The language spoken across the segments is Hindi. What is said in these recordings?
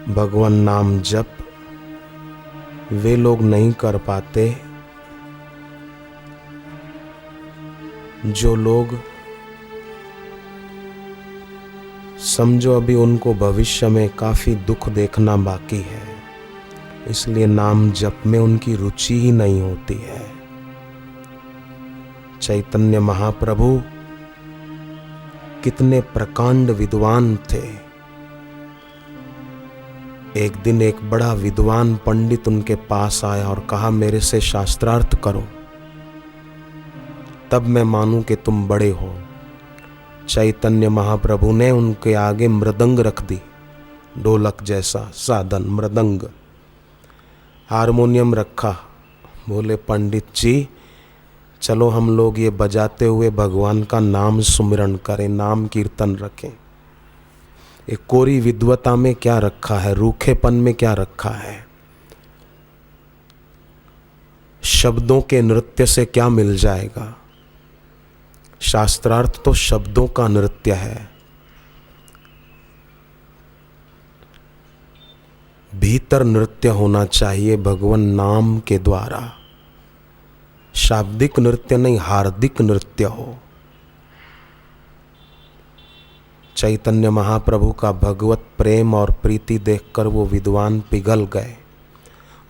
भगवान नाम जप वे लोग नहीं कर पाते जो लोग समझो अभी उनको भविष्य में काफी दुख देखना बाकी है, इसलिए नाम जप में उनकी रुचि ही नहीं होती है। चैतन्य महाप्रभु कितने प्रकांड विद्वान थे। एक दिन एक बड़ा विद्वान पंडित उनके पास आया और कहा, मेरे से शास्त्रार्थ करो, तब मैं मानूं कि तुम बड़े हो। चैतन्य महाप्रभु ने उनके आगे मृदंग रख दी, ढोलक जैसा साधन मृदंग, हारमोनियम रखा। बोले, पंडित जी चलो हम लोग ये बजाते हुए भगवान का नाम सुमिरन करें, नाम कीर्तन रखें। एक कोरी विद्वता में क्या रखा है, रूखेपन में क्या रखा है, शब्दों के नृत्य से क्या मिल जाएगा। शास्त्रार्थ तो शब्दों का नृत्य है। भीतर नृत्य होना चाहिए भगवान नाम के द्वारा, शाब्दिक नृत्य नहीं, हार्दिक नृत्य हो। चैतन्य महाप्रभु का भगवत प्रेम और प्रीति देखकर वो विद्वान पिघल गए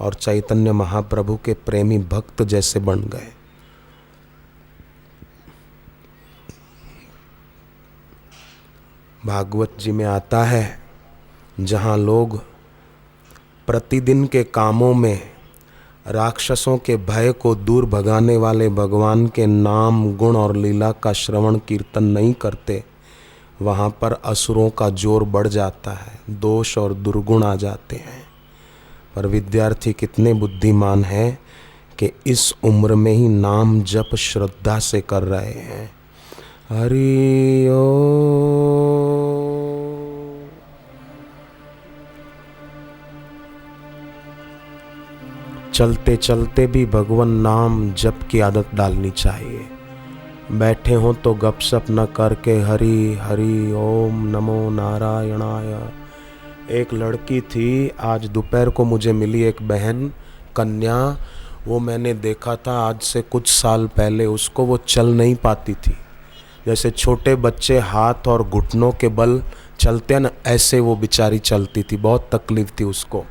और चैतन्य महाप्रभु के प्रेमी भक्त जैसे बन गए। भागवत जी में आता है, जहाँ लोग प्रतिदिन के कामों में राक्षसों के भय को दूर भगाने वाले भगवान के नाम गुण और लीला का श्रवण कीर्तन नहीं करते, वहाँ पर असुरों का जोर बढ़ जाता है, दोष और दुर्गुण आ जाते हैं। पर विद्यार्थी कितने बुद्धिमान हैं कि इस उम्र में ही नाम जप श्रद्धा से कर रहे हैं। हरि ओम। चलते चलते भी भगवान नाम जप की आदत डालनी चाहिए। बैठे हों तो गपशप न करके हरि हरि ओम नमो नारायणाय। एक लड़की थी, आज दोपहर को मुझे मिली एक बहन कन्या, वो मैंने देखा था आज से कुछ साल पहले, उसको वो चल नहीं पाती थी। जैसे छोटे बच्चे हाथ और घुटनों के बल चलते हैं ना, ऐसे वो बेचारी चलती थी, बहुत तकलीफ थी उसको।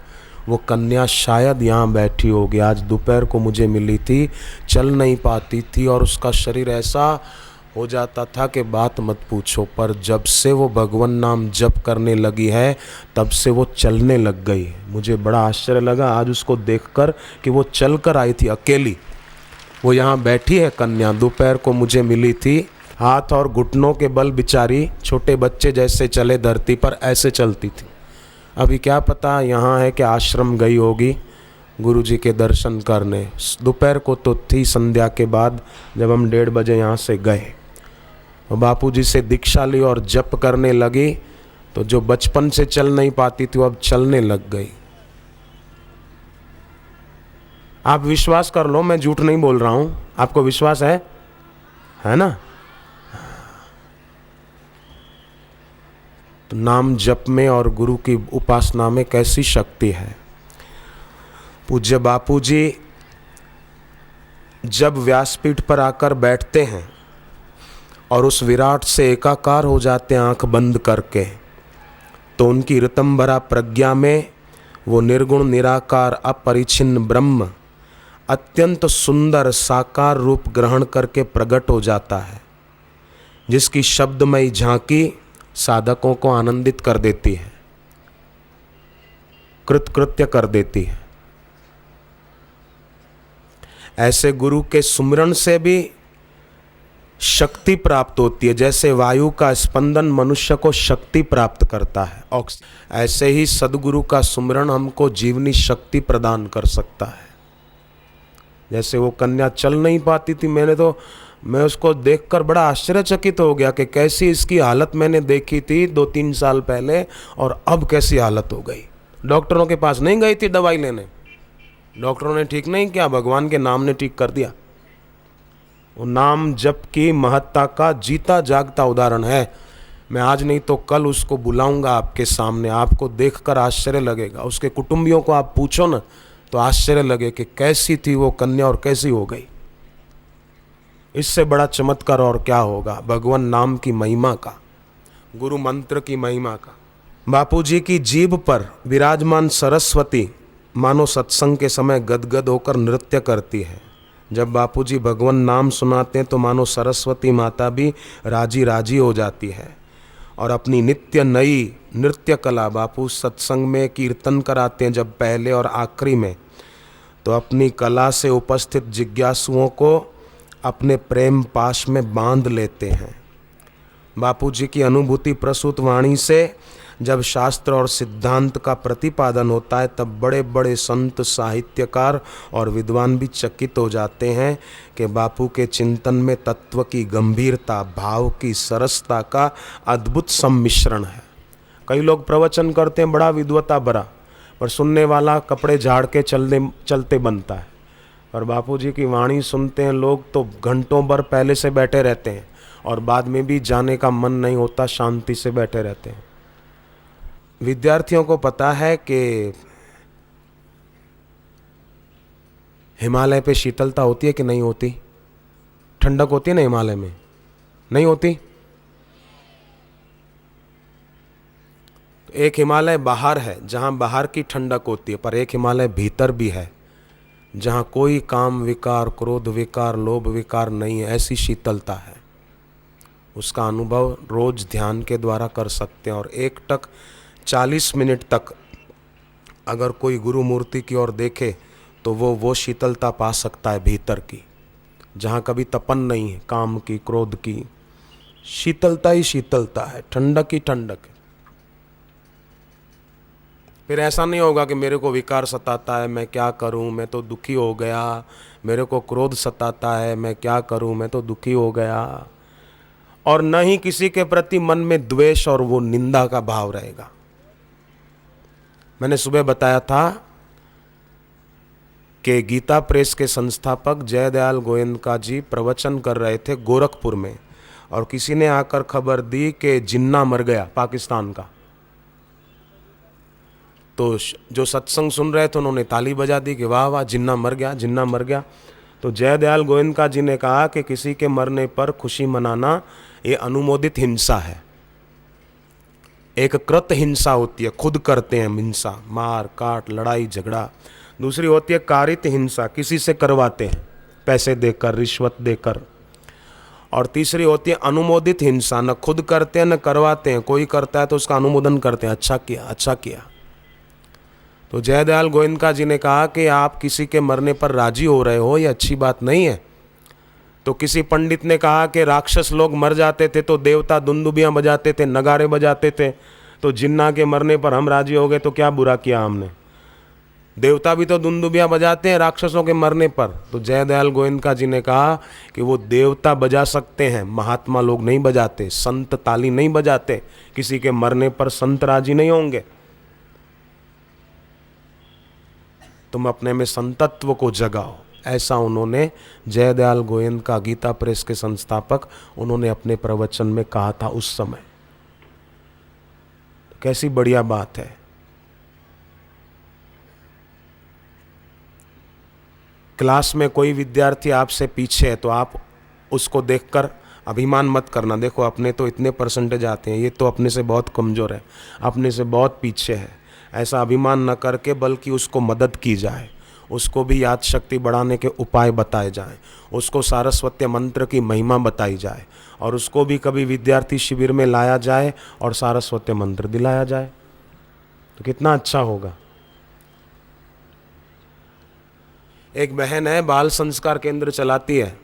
वो कन्या शायद यहाँ बैठी होगी, आज दोपहर को मुझे मिली थी, चल नहीं पाती थी और उसका शरीर ऐसा हो जाता था कि बात मत पूछो। पर जब से वो भगवान नाम जप करने लगी है तब से वो चलने लग गई। मुझे बड़ा आश्चर्य लगा आज उसको देखकर कि वो चल कर आई थी अकेली। वो यहाँ बैठी है कन्या, दोपहर को मुझे मिली थी, हाथ और घुटनों के बल बेचारी छोटे बच्चे जैसे चले धरती पर, ऐसे चलती थी। अभी क्या पता यहाँ है कि आश्रम गई होगी गुरुजी के दर्शन करने। दोपहर को तो थी, संध्या के बाद जब हम 1:30 बजे यहाँ से गए, बापूजी से दीक्षा ली और जप करने लगी, तो जो बचपन से चल नहीं पाती थी वो अब चलने लग गई। आप विश्वास कर लो, मैं झूठ नहीं बोल रहा हूँ, आपको विश्वास है ना। तो नाम जप में और गुरु की उपासना में कैसी शक्ति है। पूज्य बापूजी जब व्यासपीठ पर आकर बैठते हैं और उस विराट से एकाकार हो जाते हैं आंख बंद करके, तो उनकी ऋतंभरा प्रज्ञा में वो निर्गुण निराकार अपरिछिन्न ब्रह्म अत्यंत सुंदर साकार रूप ग्रहण करके प्रकट हो जाता है, जिसकी शब्दमयी झांकी साधकों को आनंदित कर देती है, कृतकृत्य कर देती है। ऐसे गुरु के सुमिरन से भी शक्ति प्राप्त होती है, जैसे वायु का स्पंदन मनुष्य को शक्ति प्राप्त करता है, ऐसे ही सद्गुरु का सुमिरन हमको जीवनी शक्ति प्रदान कर सकता है। जैसे वो कन्या चल नहीं पाती थी, मैं उसको देखकर बड़ा आश्चर्यचकित हो गया कि कैसी इसकी हालत मैंने देखी थी 2-3 साल पहले और अब कैसी हालत हो गई। डॉक्टरों के पास नहीं गई थी दवाई लेने, डॉक्टरों ने ठीक नहीं किया, भगवान के नाम ने ठीक कर दिया। वो नाम जप की महत्ता का जीता जागता उदाहरण है। मैं आज नहीं तो कल उसको बुलाऊंगा आपके सामने, आपको देखकर आश्चर्य लगेगा। उसके कुटुंबियों को आप पूछो ना तो आश्चर्य लगे कि कैसी थी वो कन्या और कैसी हो गई। इससे बड़ा चमत्कार और क्या होगा भगवान नाम की महिमा का, गुरु मंत्र की महिमा का। बापूजी की जीभ पर विराजमान सरस्वती मानो सत्संग के समय गदगद होकर नृत्य करती है। जब बापूजी भगवान नाम सुनाते हैं तो मानो सरस्वती माता भी राजी राजी हो जाती है। और अपनी नित्य नई नृत्य कला बापू सत्संग में कीर्तन कराते हैं जब पहले और आखिरी में, तो अपनी कला से उपस्थित जिज्ञासुओं को अपने प्रेम पाश में बांध लेते हैं। बापूजी की अनुभूति प्रसूत वाणी से जब शास्त्र और सिद्धांत का प्रतिपादन होता है तब बड़े बड़े संत, साहित्यकार और विद्वान भी चकित हो जाते हैं कि बापू के चिंतन में तत्व की गंभीरता, भाव की सरसता का अद्भुत सम्मिश्रण है। कई लोग प्रवचन करते हैं बड़ा विद्वता भरा, पर सुनने वाला कपड़े झाड़ के चलते बनता है। और बापू जी की वाणी सुनते हैं लोग तो घंटों भर पहले से बैठे रहते हैं और बाद में भी जाने का मन नहीं होता, शांति से बैठे रहते हैं। विद्यार्थियों को पता है कि हिमालय पे शीतलता होती है कि नहीं होती? ठंडक होती है ना हिमालय में? नहीं होती? तो एक हिमालय बाहर है जहां बाहर की ठंडक होती है, पर एक हिमालय भीतर भी है जहां कोई काम विकार, क्रोध विकार, लोभ विकार नहीं है। ऐसी शीतलता है, उसका अनुभव रोज ध्यान के द्वारा कर सकते हैं। और एक टक 40 मिनट तक अगर कोई गुरु मूर्ति की ओर देखे तो वो शीतलता पा सकता है भीतर की, जहाँ कभी तपन नहीं है, काम की, क्रोध की। शीतलता ही शीतलता है, ठंडक ही ठंडक है। फिर ऐसा नहीं होगा कि मेरे को विकार सताता है, मैं क्या करूं, मैं तो दुखी हो गया, मेरे को क्रोध सताता है, मैं क्या करूं, मैं तो दुखी हो गया। और न ही किसी के प्रति मन में द्वेष और वो निंदा का भाव रहेगा। मैंने सुबह बताया था कि गीता प्रेस के संस्थापक जयदयाल गोयनका जी प्रवचन कर रहे थे गोरखपुर में, और किसी ने आकर खबर दी कि जिन्ना मर गया पाकिस्तान का। तो जो सत्संग सुन रहे थे उन्होंने ताली बजा दी कि वाह वाह, जिन्ना मर गया, जिन्ना मर गया। तो जयदयाल गोयनका जी ने कहा कि किसी के मरने पर खुशी मनाना ये अनुमोदित हिंसा है। एक कृत हिंसा होती है, खुद करते हैं हिंसा, मार काट, लड़ाई झगड़ा। दूसरी होती है कारित हिंसा, किसी से करवाते हैं पैसे देकर, रिश्वत देकर। और तीसरी होती है अनुमोदित हिंसा, न खुद करते हैं न करवाते हैं, कोई करता है तो उसका अनुमोदन करते हैं, अच्छा किया, अच्छा किया। तो जयदयाल गोयनका जी ने कहा कि आप किसी के मरने पर राजी हो रहे हो, ये अच्छी बात नहीं है। तो किसी पंडित ने कहा कि राक्षस लोग मर जाते थे तो देवता दुंदुबियां बजाते थे, नगारे बजाते थे, तो जिन्ना के मरने पर हम राजी हो गए तो क्या बुरा किया हमने? देवता भी तो दुंदुबियां बजाते हैं राक्षसों के मरने पर। तो जयदयाल गोयनका जी ने कहा कि वो देवता बजा सकते हैं, महात्मा लोग नहीं बजाते, संत ताली नहीं बजाते, किसी के मरने पर संत राजी नहीं होंगे। तुम अपने में संतत्व को जगाओ, ऐसा उन्होंने जयदयाल गोयनका गीता प्रेस के संस्थापक, उन्होंने अपने प्रवचन में कहा था उस समय। कैसी बढ़िया बात है। क्लास में कोई विद्यार्थी आपसे पीछे है तो आप उसको देखकर अभिमान मत करना, देखो अपने तो इतने परसेंटेज आते हैं, ये तो अपने से बहुत कमज़ोर है, अपने से बहुत पीछे है। ऐसा अभिमान न करके बल्कि उसको मदद की जाए, उसको भी याद शक्ति बढ़ाने के उपाय बताए जाएं, उसको सारस्वत मंत्र की महिमा बताई जाए, और उसको भी कभी विद्यार्थी शिविर में लाया जाए और सारस्वत मंत्र दिलाया जाए, तो कितना अच्छा होगा। एक बहन है, बाल संस्कार केंद्र चलाती है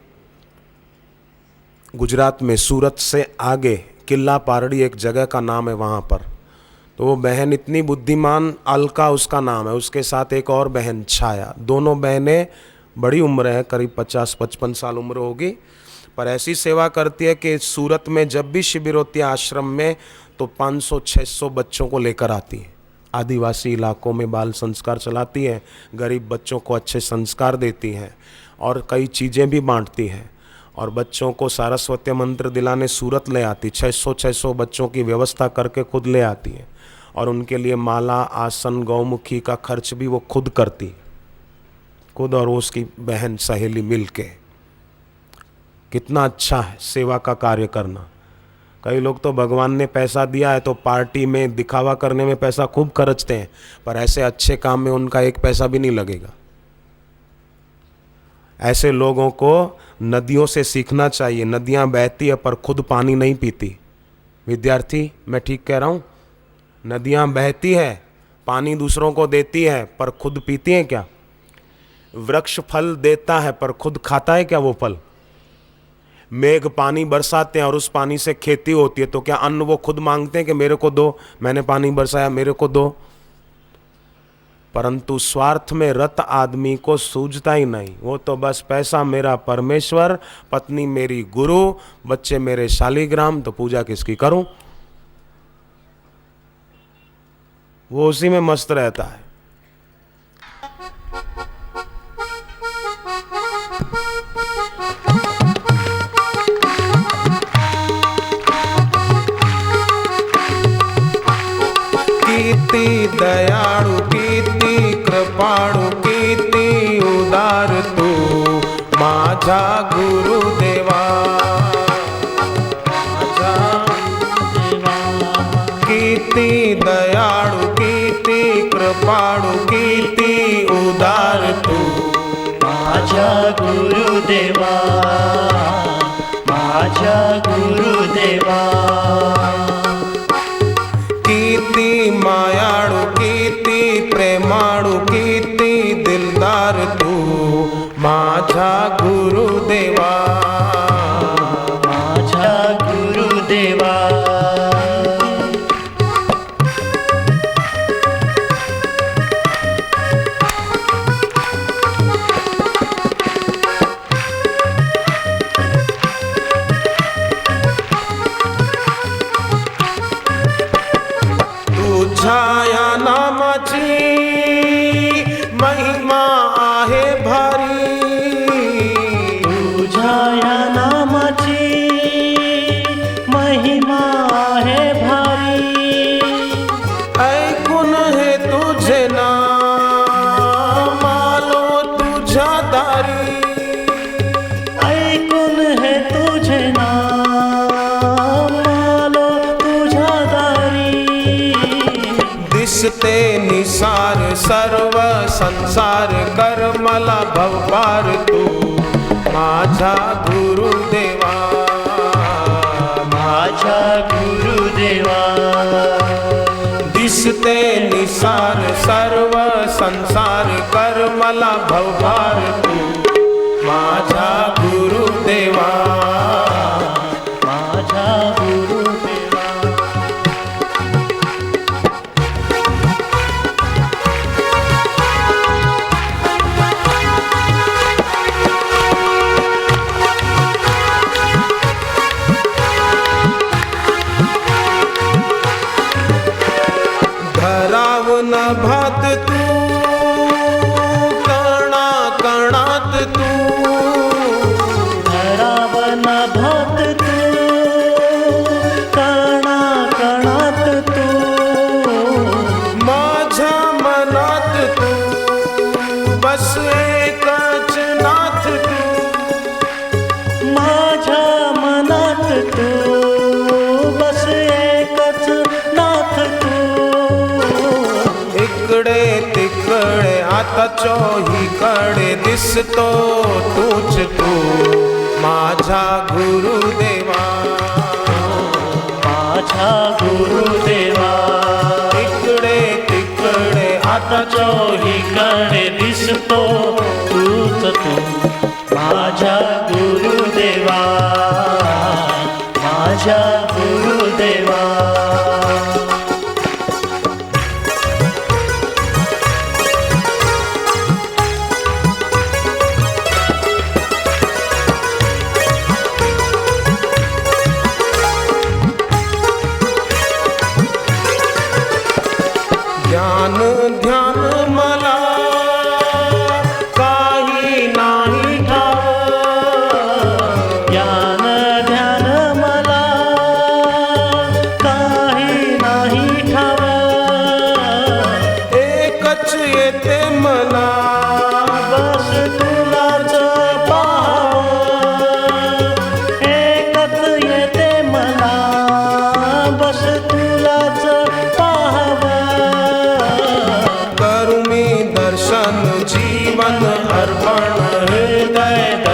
गुजरात में, सूरत से आगे किला पारड़ी एक जगह का नाम है वहाँ पर। तो वो बहन इतनी बुद्धिमान, अलका उसका नाम है, उसके साथ एक और बहन छाया, दोनों बहनें बड़ी उम्र है, करीब 50-55 साल उम्र होगी, पर ऐसी सेवा करती है कि सूरत में जब भी शिविर होती है आश्रम में तो 500-600 बच्चों को लेकर आती है। आदिवासी इलाकों में बाल संस्कार चलाती है, गरीब बच्चों को अच्छे संस्कार देती हैं और कई चीज़ें भी बांटती हैं। और बच्चों को सारस्वती मंत्र दिलाने सूरत ले आती, 600 बच्चों की व्यवस्था करके खुद ले आती है, और उनके लिए माला, आसन, गौमुखी का खर्च भी वो खुद करती, खुद और उसकी बहन सहेली मिल के। कितना अच्छा है सेवा का कार्य करना। कई लोग तो भगवान ने पैसा दिया है तो पार्टी में दिखावा करने में पैसा खूब खर्चते हैं, पर ऐसे अच्छे काम में उनका एक पैसा भी नहीं लगेगा। ऐसे लोगों को नदियों से सीखना चाहिए। नदियां बहती है पर खुद पानी नहीं पीती। विद्यार्थी, मैं ठीक कह रहा हूँ? नदियां बहती है, पानी दूसरों को देती है, पर खुद पीती है क्या? वृक्ष फल देता है पर खुद खाता है क्या वो फल? मेघ पानी बरसाते हैं और उस पानी से खेती होती है, तो क्या अन्न वो खुद मांगते हैं कि मेरे को दो, मैंने पानी बरसाया, मेरे को दो? परंतु स्वार्थ में रत आदमी को सूझता ही नहीं। वो तो बस पैसा मेरा परमेश्वर, पत्नी मेरी गुरु, बच्चे मेरे शालिग्राम, तो पूजा किसकी करूं? वो उसी में मस्त रहता है। कीर्ति दयाळु, कीर्ति कृपाळु, कीर्ति उदार तू माझा गुरुदेवा, माझा कीर्ति दयाळु, कीर्ति कृपाळु, कीर्ति उदार तू माझा गुरुदेवा, माझा गुरुदेवा। कीर्ति मायाळु, कीर्ति प्रेमाळु, कीर्ति दिलदार तू माझा गुरुदेवा, माझा गुरुदेवा। तुझ्या नामाची महिमा आहे भारी, तुझ्या नामाची महिमा आहे भारी। ऐकून हे तुझे नाम आलो तुझ्या दारी, ऐकून हे तुझे नाम आलो तुझ्या दारी। दिसते निसार सर्व संसार, कर मला भवभार तू माझा गुरुदेवा, माझा गुरुदेवा। दिसते निसार सर्व संसार, कर मला भवभार तू माझा गुरुदेवा, माझा गुरुदेवा। धरावन भात तू कणा कणात तू, धरावन भात तू कणा कणात तू। माझ्या मनात तू बस एकच नाथ तू, माझ्या मनात तू बस एकच नाथ तू। इकडे तिकडे आता चोहीकडे दिसतो तूच तू माझा गुरुदेवा, माझा गुरुदेवा। इकडे तिकडे आता चोहीकडे दिसतो तूच तू माझा गुरुदेवा, माझा गुरुदेवा। ध्यान ध्यान मला काही नाही जीवन अर्पण हृदय